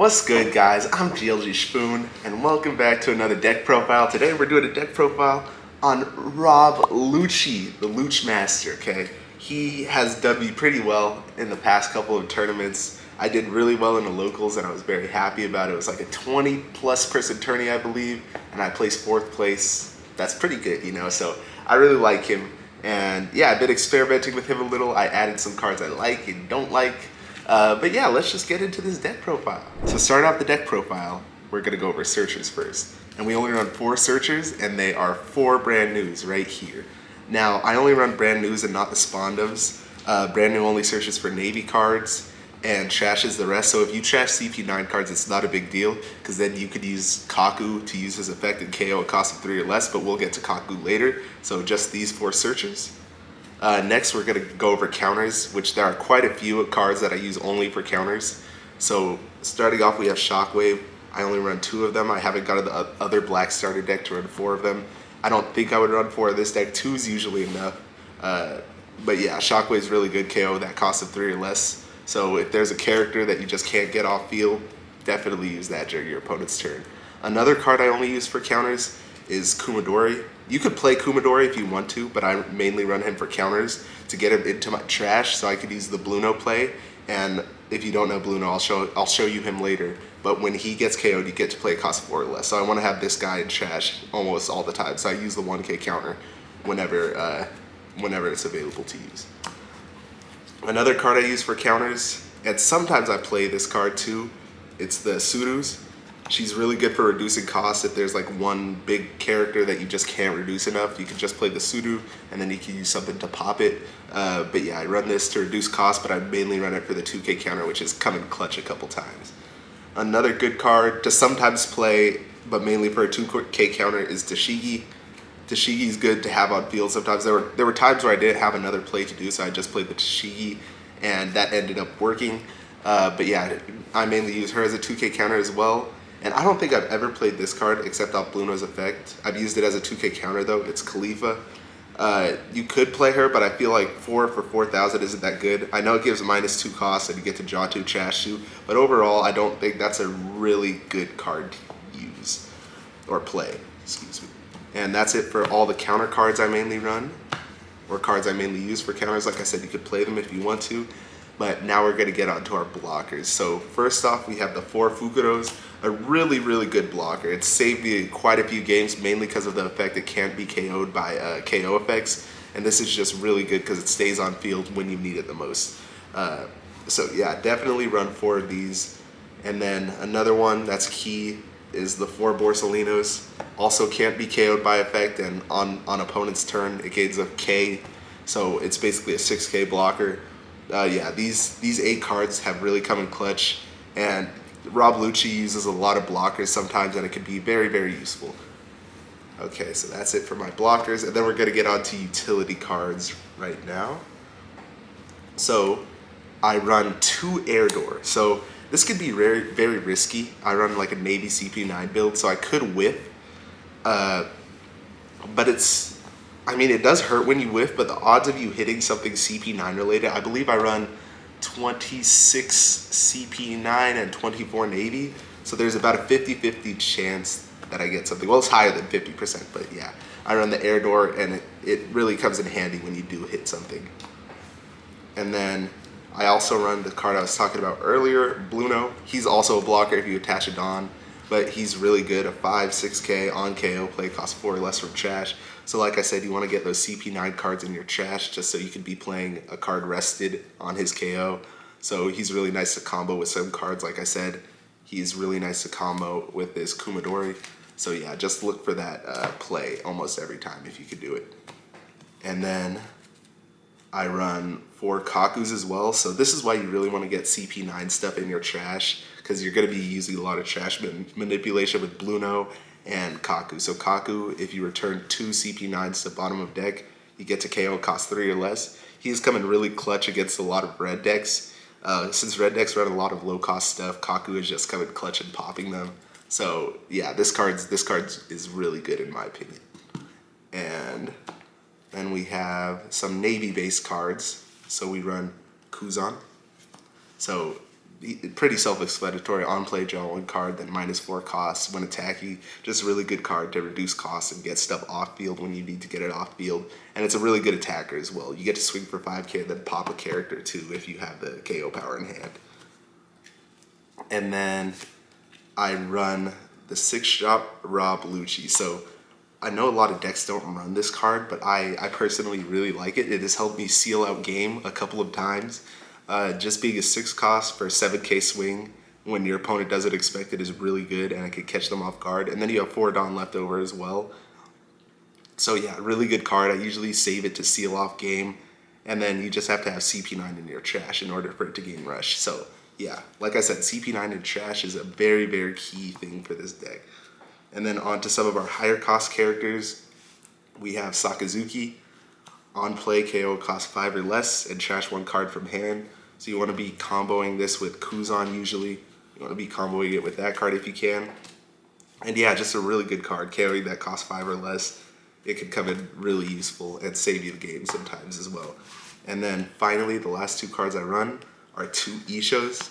What's good, guys? I'm GLG Spoon, and welcome back to another deck profile. Today we're doing a deck profile on Rob Lucci, the Luch Master, okay? He has done me pretty well in the past couple of tournaments. I did really well in the locals, and I was very happy about it. It was like a 20-plus person tourney, I believe, and I placed 4th place. That's pretty good, you know, so I really like him. And yeah, I've been experimenting with him a little. I added some cards I like and don't like. But yeah, let's just get into this deck profile. So start off the deck profile, we're gonna go over searchers first. And we only run 4 searchers, and they are 4 brand news right here. Now, I only run brand news and not the Spondovs. Brand new only searches for Navy cards and trashes the rest. So if you trash CP9 cards, it's not a big deal, because then you could use Kaku to use his effect and KO at cost of 3 or less, but we'll get to Kaku later. So just these 4 searchers. Next, we're going to go over counters, which there are quite a few cards that I use only for counters. So starting off, we have Shockwave. I only run 2 of them. I haven't got the other black starter deck to run 4 of them. I don't think I would run 4 of this deck. 2 is usually enough. But yeah, Shockwave is really good KO that cost of 3 or less. So if there's a character that you just can't get off field, definitely use that during your opponent's turn. Another card I only use for counters is Kumadori. You could play Kumadori if you want to, but I mainly run him for counters to get him into my trash, so I could use the Bluno play. And if you don't know Bluno, I'll show you him later. But when he gets KO'd, you get to play cost 4 or less. So I want to have this guy in trash almost all the time. So I use the 1K counter whenever it's available to use. Another card I use for counters, and sometimes I play this card too, it's the Sudus. She's really good for reducing costs. If there's like one big character that you just can't reduce enough, you can just play the Sudu, and then you can use something to pop it. But yeah, I run this to reduce costs, but I mainly run it for the 2K counter, which has come in clutch a couple times. Another good card to sometimes play, but mainly for a 2K counter, is Tashigi. Tashigi's good to have on field sometimes. There were times where I didn't have another play to do, so I just played the Tashigi, and that ended up working. But yeah, I mainly use her as a 2K counter as well. And I don't think I've ever played this card except off Bluno's effect. I've used it as a 2K counter though. It's Khalifa. You could play her, but I feel like 4 for 4,000 isn't that good. I know it gives -2 costs and you get to draw 2, trash 2, but overall I don't think that's a really good card to use or play. Excuse me. And that's it for all the counter cards I mainly run, or cards I mainly use for counters. Like I said, you could play them if you want to. But now we're going to get onto our blockers. So first off, we have the 4 Fukuros, a really, really good blocker. It's saved me quite a few games, mainly because of the effect it can't be KO'd by KO effects. And this is just really good because it stays on field when you need it the most. So yeah, definitely run 4 of these. And then another one that's key is the 4 Borsalinos. Also can't be KO'd by effect, and on opponent's turn, it gains a K. So it's basically a 6K blocker. Yeah, these 8 cards have really come in clutch, and Rob Lucci uses a lot of blockers sometimes, and it can be very, very useful. Okay, so that's it for my blockers, and then we're going to get on to utility cards right now. So I run 2 Air Door. So this could be very, very risky. I run like a Navy CP9 build, so I could whiff, but it does hurt when you whiff, but the odds of you hitting something CP9 related, I believe I run 26 CP9 and 24 Navy. So there's about a 50-50 chance that I get something. Well, it's higher than 50%, but yeah. I run the Air Door, and it really comes in handy when you do hit something. And then I also run the card I was talking about earlier, Bluno. He's also a blocker if you attach a Dawn, but he's really good, a 5-6K on KO, play cost 4 or less from trash. So like I said, you want to get those CP9 cards in your trash just so you can be playing a card rested on his KO. So he's really nice to combo with some cards. Like I said, he's really nice to combo with this Kumadori. So yeah, just look for that play almost every time if you could do it. And then I run 4 Kakus as well. So this is why you really want to get CP9 stuff in your trash, because you're going to be using a lot of trash manipulation with Bluno and Kaku. So Kaku, if you return 2 CP9s to bottom of deck, you get to KO cost 3 or less. He's coming really clutch against a lot of red decks. Since red decks run a lot of low cost stuff, Kaku is just coming clutch and popping them. So yeah, this card is really good in my opinion. And then we have some Navy based cards. So we run Kuzan. So pretty self-explanatory. On play, draw 1 card, then -4 costs when attacking. Just a really good card to reduce costs and get stuff off field when you need to get it off field. And it's a really good attacker as well. You get to swing for 5k, then pop a character too if you have the KO power in hand. And then I run the 6-drop Rob Lucci. So I know a lot of decks don't run this card, but I personally really like it. It has helped me seal out game a couple of times. Just being a 6 cost for a 7k swing when your opponent doesn't expect it is really good, and I could catch them off guard. And then you have 4 Dawn left over as well. So yeah, really good card. I usually save it to seal off game, and then you just have to have CP9 in your trash in order for it to gain rush. So yeah, like I said, CP9 in trash is a very, very key thing for this deck. And then on to some of our higher cost characters. We have Sakazuki. On play, KO costs 5 or less and trash 1 card from hand. So you want to be comboing this with Kuzan usually. You want to be comboing it with that card if you can. And yeah, just a really good card. KOing that costs 5 or less. It can come in really useful and save you the game sometimes as well. And then finally, the last 2 cards I run are 2 Ishos.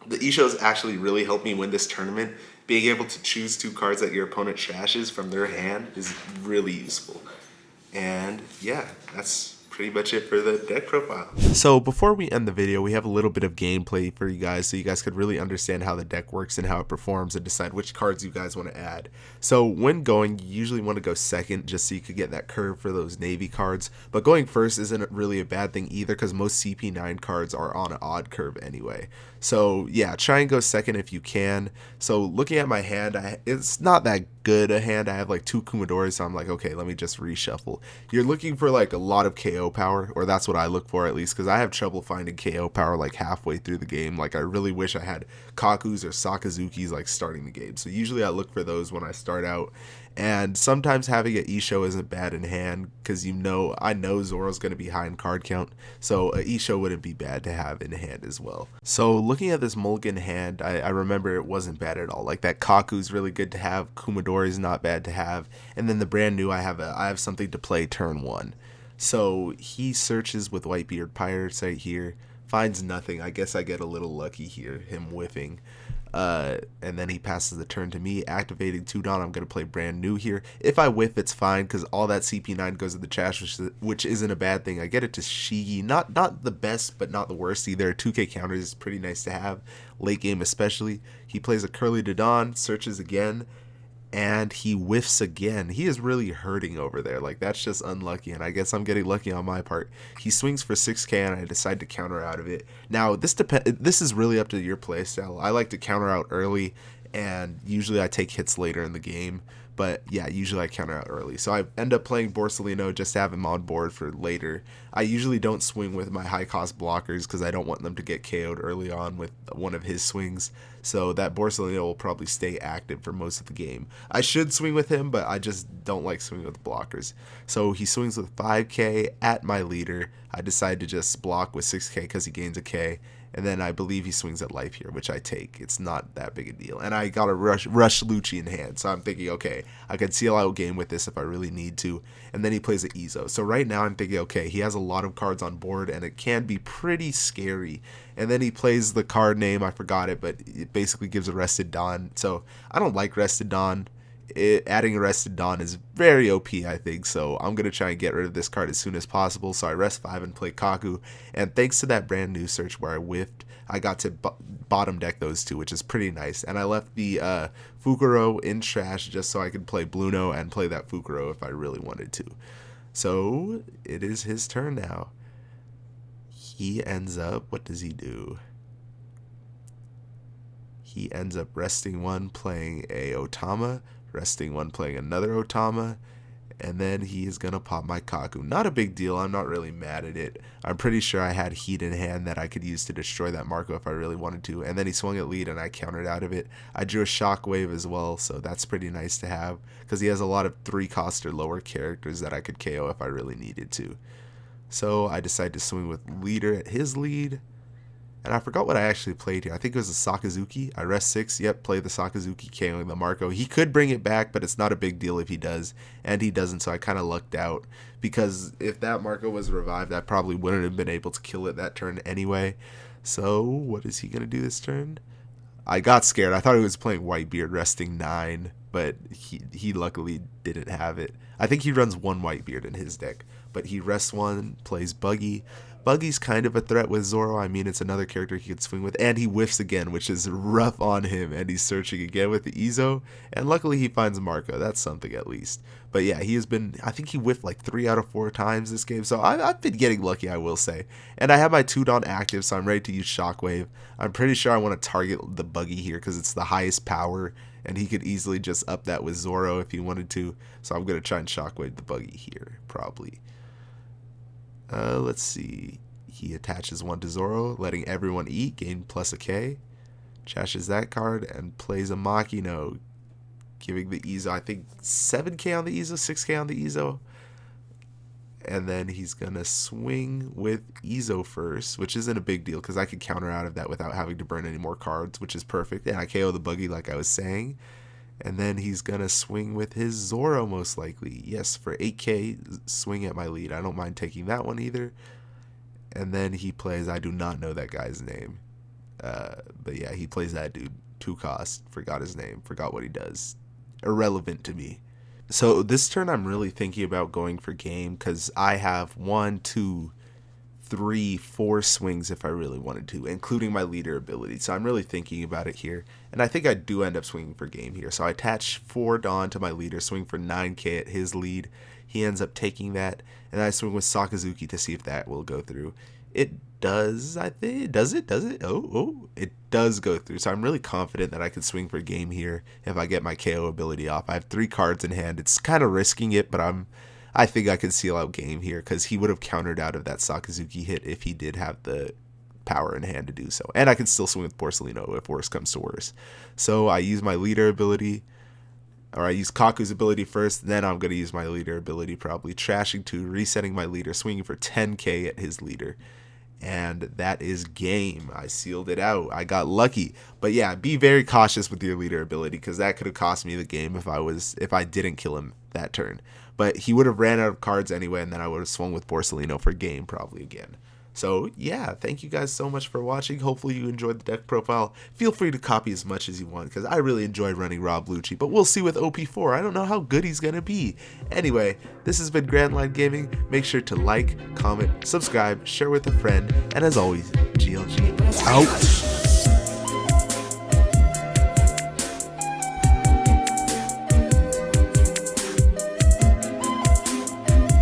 The Ishos actually really helped me win this tournament. Being able to choose 2 cards that your opponent trashes from their hand is really useful. And yeah, that's pretty much it for the deck profile. So before we end the video, we have a little bit of gameplay for you guys so you guys could really understand how the deck works and how it performs and decide which cards you guys want to add. So when going, you usually want to go second just so you could get that curve for those navy cards, but going first isn't really a bad thing either because most CP9 cards are on an odd curve anyway. So yeah, try and go second if you can. So looking at my hand, it's not that good a hand. I have like 2 Kumadores, so I'm like, okay, let me just reshuffle. You're looking for like a lot of KO power, or that's what I look for at least, because I have trouble finding KO power like halfway through the game. Like I really wish I had Kakus or Sakazukis like starting the game. So usually I look for those when I start out. And sometimes having an Isho isn't bad in hand because I know Zoro's going to be high in card count, so an Isho wouldn't be bad to have in hand as well. So looking at this mulligan hand, I remember it wasn't bad at all. Like that Kaku's really good to have, Kumadori's not bad to have, and then the brand new I have something to play turn 1. So he searches with Whitebeard Pirates right here, finds nothing. I guess I get a little lucky here, him whiffing. And then he passes the turn to me, activating 2 Dawn. I'm going to play brand new here. If I whiff, it's fine because all that CP9 goes to the trash, which isn't a bad thing. I get it to Shigi. Not the best, but not the worst either. 2k counters is pretty nice to have, late game especially. He plays a Curly to Dawn, searches again, and he whiffs again. He is really hurting over there. Like, that's just unlucky, and I guess I'm getting lucky on my part. He swings for 6k, and I decide to counter out of it. Now, this is really up to your playstyle. I like to counter out early, and usually I take hits later in the game. But yeah, usually I counter out early. So I end up playing Borsellino just to have him on board for later. I usually don't swing with my high cost blockers because I don't want them to get KO'd early on with one of his swings. So that Borsellino will probably stay active for most of the game. I should swing with him, but I just don't like swinging with blockers. So he swings with 5k at my leader. I decide to just block with 6k because he gains a k. And then I believe he swings at life here, which I take. It's not that big a deal. And I got a rush Lucci in hand. So I'm thinking, okay, I could seal out game with this if I really need to. And then he plays an Izo. So right now I'm thinking, okay, he has a lot of cards on board and it can be pretty scary. And then he plays the card name, I forgot it, but it basically gives Arrested Dawn. So I don't like Arrested Dawn. Adding Arrested Dawn is very OP, I think, so I'm going to try and get rid of this card as soon as possible. So I rest 5 and play Kaku, and thanks to that brand new search where I whiffed, I got to bottom deck those 2, which is pretty nice. And I left the Fukuro in trash just so I could play Bluno and play that Fukuro if I really wanted to. So it is his turn now. He ends up, what does he do? He ends up resting 1, playing a Otama, resting 1, playing another Otama, and then he is going to pop my Kaku. Not a big deal. I'm not really mad at it. I'm pretty sure I had heat in hand that I could use to destroy that Marco if I really wanted to, and then he swung at lead and I countered out of it. I drew a Shockwave as well, so that's pretty nice to have because he has a lot of 3-cost or lower characters that I could KO if I really needed to. So I decided to swing with leader at his lead. And I forgot what I actually played here. I think it was a Sakazuki. I rest 6. Yep, play the Sakazuki, KOing the Marco. He could bring it back, but it's not a big deal if he does. And he doesn't, so I kind of lucked out. Because if that Marco was revived, I probably wouldn't have been able to kill it that turn anyway. So what is he going to do this turn? I got scared. I thought he was playing Whitebeard resting 9, but he luckily didn't have it. I think he runs 1 Whitebeard in his deck, but he rests 1, plays Buggy. Buggy's kind of a threat with Zoro. I mean, it's another character he could swing with, and he whiffs again, which is rough on him, and he's searching again with the Izo, and luckily he finds Marco. That's something at least. But yeah, he has been, I think he whiffed like 3 out of 4 times this game, so I've been getting lucky, I will say. And I have my 2-Don active, so I'm ready to use Shockwave. I'm pretty sure I want to target the Buggy here because it's the highest power, and he could easily just up that with Zoro if he wanted to. So I'm going to try and Shockwave the Buggy here, probably. Let's see. He attaches 1 to Zoro, letting everyone eat, gain plus a K. Trashes that card and plays a Makino, giving the Izo, I think, 7K on the Izo, 6K on the Izo. And then he's going to swing with Izo first, which isn't a big deal because I could counter out of that without having to burn any more cards, which is perfect. And I KO the Buggy like I was saying. And then he's going to swing with his Zoro most likely. Yes, for 8K, swing at my lead. I don't mind taking that one either. And then he plays, I do not know that guy's name. But yeah, he plays that dude. 2 cost. Forgot his name. Forgot what he does. Irrelevant to me. So this turn I'm really thinking about going for game because I have 1, 2, 3, 4 swings if I really wanted to, including my leader ability. So I'm really thinking about it here. And I think I do end up swinging for game here. So I attach 4 Dawn to my leader, swing for 9K at his lead. He ends up taking that. And I swing with Sakazuki to see if that will go through. It does, I think. Does it? Oh, it does go through. So I'm really confident that I can swing for game here if I get my KO ability off. I have 3 cards in hand. It's kind of risking it, but I think I can seal out game here because he would have countered out of that Sakazuki hit if he did have the power in hand to do so. And I can still swing with Porcelino if worse comes to worse. So I use my leader ability, or I use Kaku's ability first, then I'm going to use my leader ability, probably trashing 2, resetting my leader, swinging for 10K at his leader. And that is game. I sealed it out. I got lucky. But yeah, be very cautious with your leader ability because that could have cost me the game if I didn't kill him that turn. But he would have ran out of cards anyway, and then I would have swung with Porcelino for game probably again. So yeah, thank you guys so much for watching. Hopefully you enjoyed the deck profile. Feel free to copy as much as you want because I really enjoy running Rob Lucci, but we'll see with OP4. I don't know how good he's going to be. Anyway, this has been Grand Line Gaming. Make sure to like, comment, subscribe, share with a friend, and as always, GLG out.